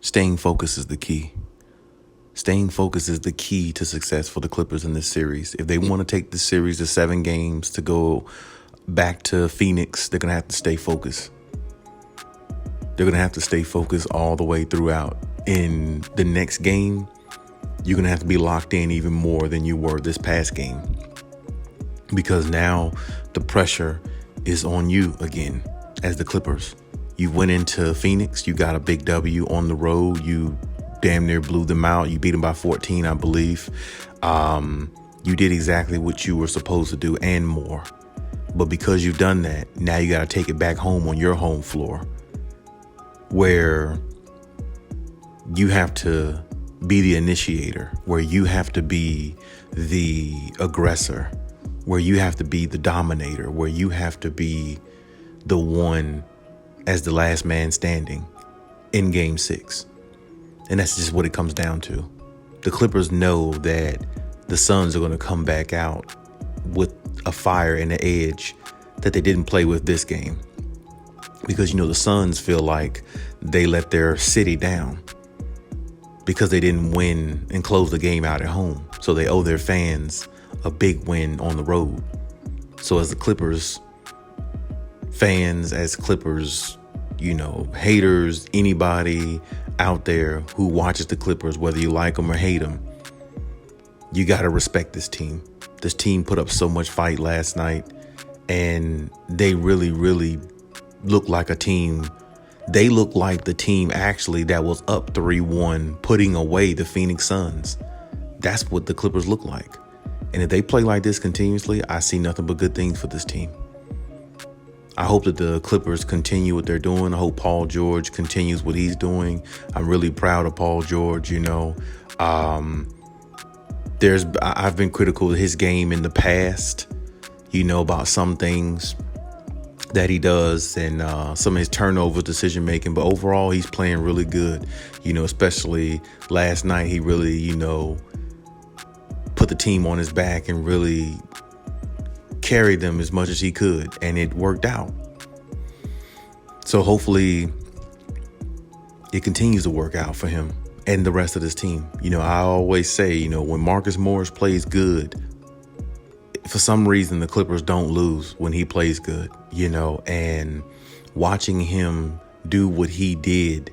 Staying focused is the key. Staying focused is the key to success for the Clippers in this series. If they want to take this series to 7 games to go back to Phoenix, they're going to have to stay focused. They're going to have to stay focused all the way throughout. In the next game, you're going to have to be locked in even more than you were this past game. Because now the pressure is on you again as the Clippers. You went into Phoenix, you got a big W on the road, you damn near blew them out. You beat them by 14, I believe. You did exactly what you were supposed to do and more. But because you've done that, now you got to take it back home on your home floor, where you have to be the initiator, where you have to be the aggressor, where you have to be the dominator, where you have to be the one as the last man standing in Game 6. And that's just what it comes down to. The Clippers know that the Suns are going to come back out with a fire and an edge that they didn't play with this game. Because, the Suns feel like they let their city down because they didn't win and close the game out at home. So they owe their fans a big win on the road. So as the Clippers fans, as Clippers, haters, anybody out there who watches the Clippers, whether you like them or hate them, you got to respect this team. This team put up so much fight last night, and they really, really look like a team. They look like the team actually that was up 3-1, putting away the Phoenix Suns. That's what the Clippers look like. And if they play like this continuously, I see nothing but good things for this team. I hope that the Clippers continue what they're doing. I hope Paul George continues what he's doing. I'm really proud of Paul George, I've been critical of his game in the past, about some things that he does and some of his turnover decision making. But overall, he's playing really good, especially last night. He really, put the team on his back and really carried them as much as he could, and it worked out. So hopefully it continues to work out for him and the rest of this team. I always say, when Marcus Morris plays good, for some reason the Clippers don't lose when he plays good, and watching him do what he did,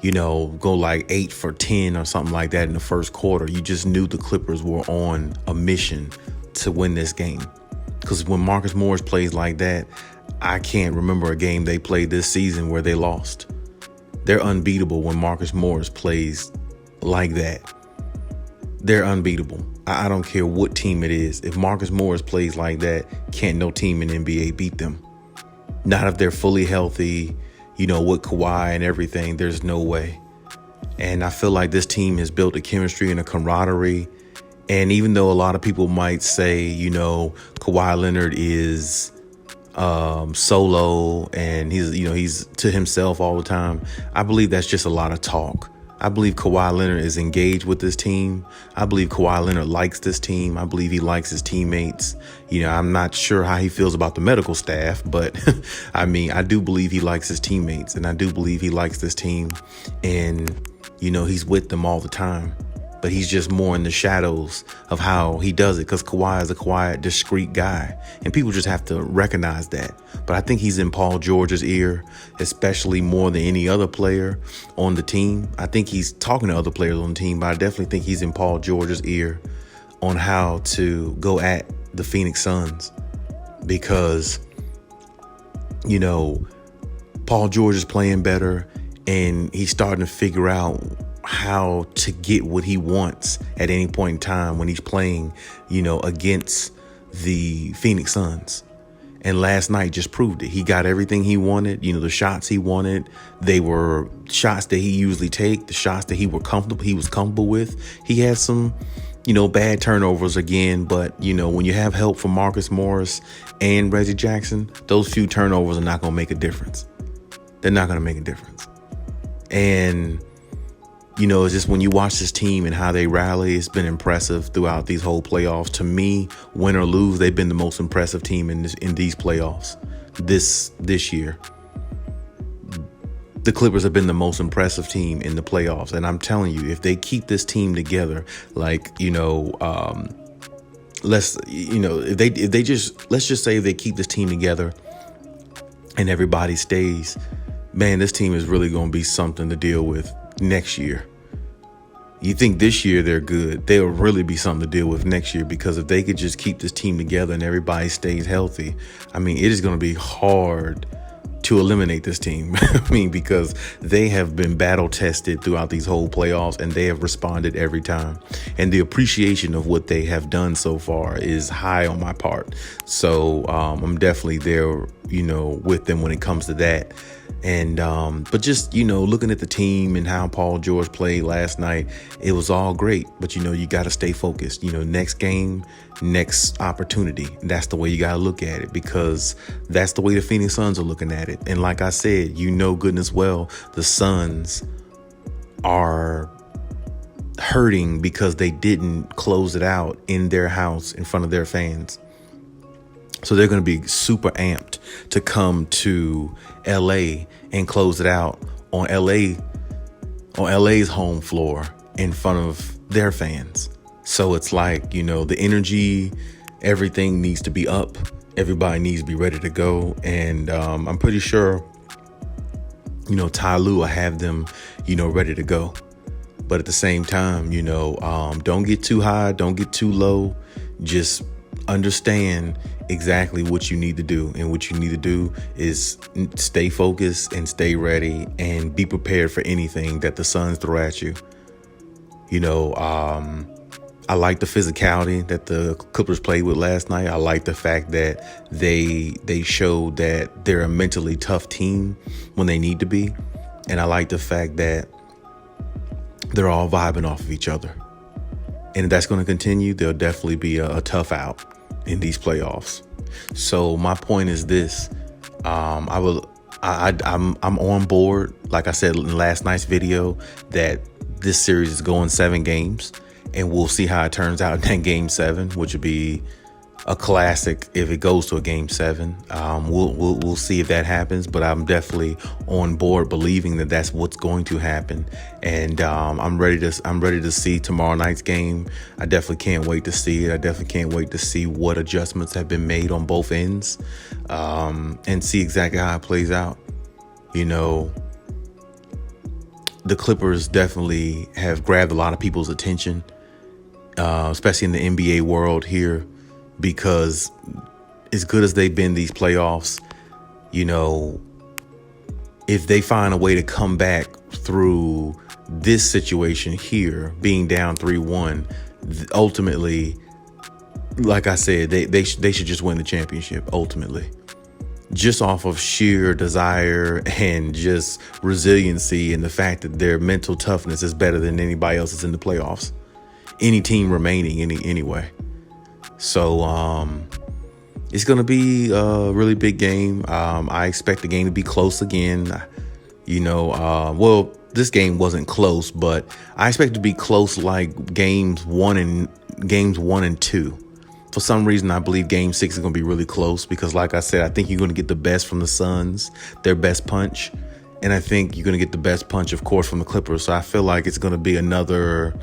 go like 8 for 10 or something like that in the first quarter, you just knew the Clippers were on a mission to win this game. Because when Marcus Morris plays like that, I can't remember a game they played this season where they lost. They're unbeatable when Marcus Morris plays like that. They're unbeatable. I don't care what team it is. If Marcus Morris plays like that, can't no team in NBA beat them. Not if they're fully healthy, with Kawhi and everything. There's no way. And I feel like this team has built a chemistry and a camaraderie. And even though a lot of people might say, Kawhi Leonard is solo and he's to himself all the time, I believe that's just a lot of talk. I believe Kawhi Leonard is engaged with this team. I believe Kawhi Leonard likes this team. I believe he likes his teammates. I'm not sure how he feels about the medical staff, but I do believe he likes his teammates, and I do believe he likes this team, and he's with them all the time. But he's just more in the shadows of how he does it, because Kawhi is a quiet, discreet guy. And people just have to recognize that. But I think he's in Paul George's ear, especially more than any other player on the team. I think he's talking to other players on the team, but I definitely think he's in Paul George's ear on how to go at the Phoenix Suns. Because, Paul George is playing better, and he's starting to figure out how to get what he wants at any point in time when he's playing, against the Phoenix Suns. And last night just proved it. He got everything he wanted. The shots he wanted, they were shots that he usually take, the shots that he was comfortable with. He had some, bad turnovers again, but when you have help from Marcus Morris and Reggie Jackson, those few turnovers are not going to make a difference. They're not going to make a difference. And it's just when you watch this team and how they rally, it's been impressive throughout these whole playoffs. To me, win or lose, they've been the most impressive team in these playoffs this year. the Clippers have been the most impressive team in the playoffs. And I'm telling you, if they keep this team together, like, let's just say if they keep this team together and everybody stays, man, this team is really going to be something to deal with next year. You think this year they're good, they'll really be something to deal with next year, because if they could just keep this team together and everybody stays healthy, I mean, it is going to be hard to eliminate this team. I mean, because they have been battle tested throughout these whole playoffs and they have responded every time. And the appreciation of what they have done so far is high on my part. So I'm definitely there, with them when it comes to that. And but just, looking at the team and how Paul George played last night, it was all great. But, you got to stay focused. Next game, next opportunity. That's the way you got to look at it, because that's the way the Phoenix Suns are looking at it. And like I said, goodness well, the Suns are hurting because they didn't close it out in their house in front of their fans. So they're going to be super amped to come to LA and close it out on LA's home floor in front of their fans. So it's like, the energy, everything needs to be up. Everybody needs to be ready to go. And I'm pretty sure, Ty Lue will have them, ready to go. But at the same time, don't get too high, don't get too low. Just understand exactly what you need to do. And what you need to do is stay focused and stay ready and be prepared for anything that the Suns throw at you. I like the physicality that the Clippers played with last night. I like the fact that they showed that they're a mentally tough team when they need to be. And I like the fact that they're all vibing off of each other. And if that's going to continue, there'll definitely be a tough out in these playoffs. So my point is this: I'm on board. Like I said in last night's video, that this series is going 7 games, and we'll see how it turns out in Game 7, which would be a classic if it goes to a Game 7. We'll see if that happens, but I'm definitely on board believing that that's what's going to happen. And I'm ready to see tomorrow night's game. I definitely can't wait to see it. I definitely can't wait to see what adjustments have been made on both ends, and see exactly how it plays out. The Clippers definitely have grabbed a lot of people's attention, especially in the NBA world here, because as good as they've been these playoffs, if they find a way to come back through this situation here, being down 3-1, ultimately, like I said, they should just win the championship ultimately, just off of sheer desire and just resiliency, and the fact that their mental toughness is better than anybody else's in the playoffs, any team remaining anyway. So it's going to be a really big game. I expect the game to be close again. Well, this game wasn't close, but I expect it to be close like games 1 and 2. For some reason, I believe Game 6 is going to be really close because, like I said, I think you're going to get the best from the Suns, their best punch. And I think you're going to get the best punch, of course, from the Clippers. So I feel like it's going to be another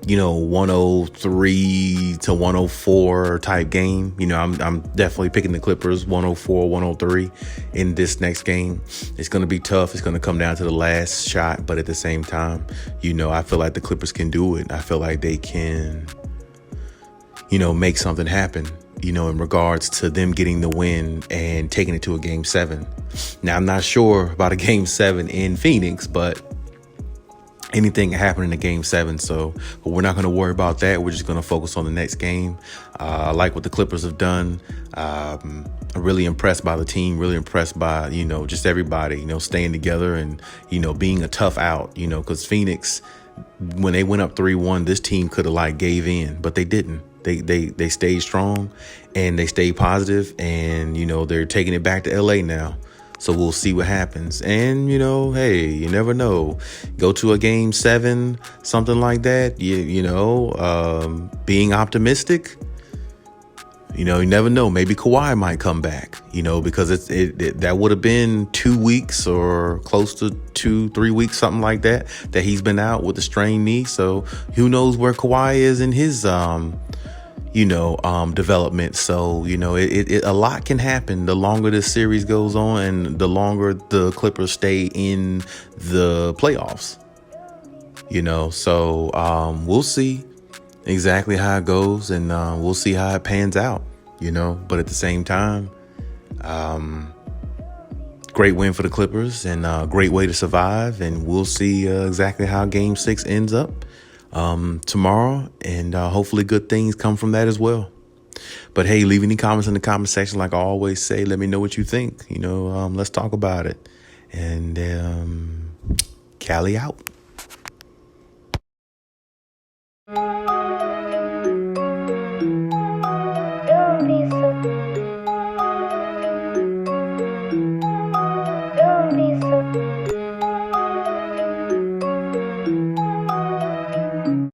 103 to 104 type game. I'm definitely picking the Clippers 104, 103 in this next game. It's going to be tough. It's going to come down to the last shot. But at the same time, I feel like the Clippers can do it. I feel like they can, make something happen, in regards to them getting the win and taking it to a Game 7. Now, I'm not sure about a Game 7 in Phoenix, but anything can happen in a Game 7. But we're not going to worry about that. We're just going to focus on the next game. I like what the Clippers have done. I'm really impressed by the team, really impressed by, just everybody, staying together and, being a tough out, because Phoenix, when they went up 3-1, this team could have gave in, but they didn't. They stayed strong and they stayed positive, and, they're taking it back to LA now. So we'll see what happens. And, hey, you never know. Go to a Game 7, something like that. Being optimistic. You know, you never know. Maybe Kawhi might come back, you know, because that would have been 2 weeks or close to 2-3 weeks, something like that he's been out with a strained knee. So who knows where Kawhi is in his, development. So, you know, a lot can happen the longer this series goes on and the longer the Clippers stay in the playoffs, you know. So we'll see exactly how it goes, and we'll see how it pans out, you know. But at the same time, great win for the Clippers and a great way to survive. And we'll see exactly how Game 6 ends up tomorrow, and hopefully good things come from that as well. But hey, leave any comments in the comment section. Like I always say, let me know what you think. You know, let's talk about it. And Cali out.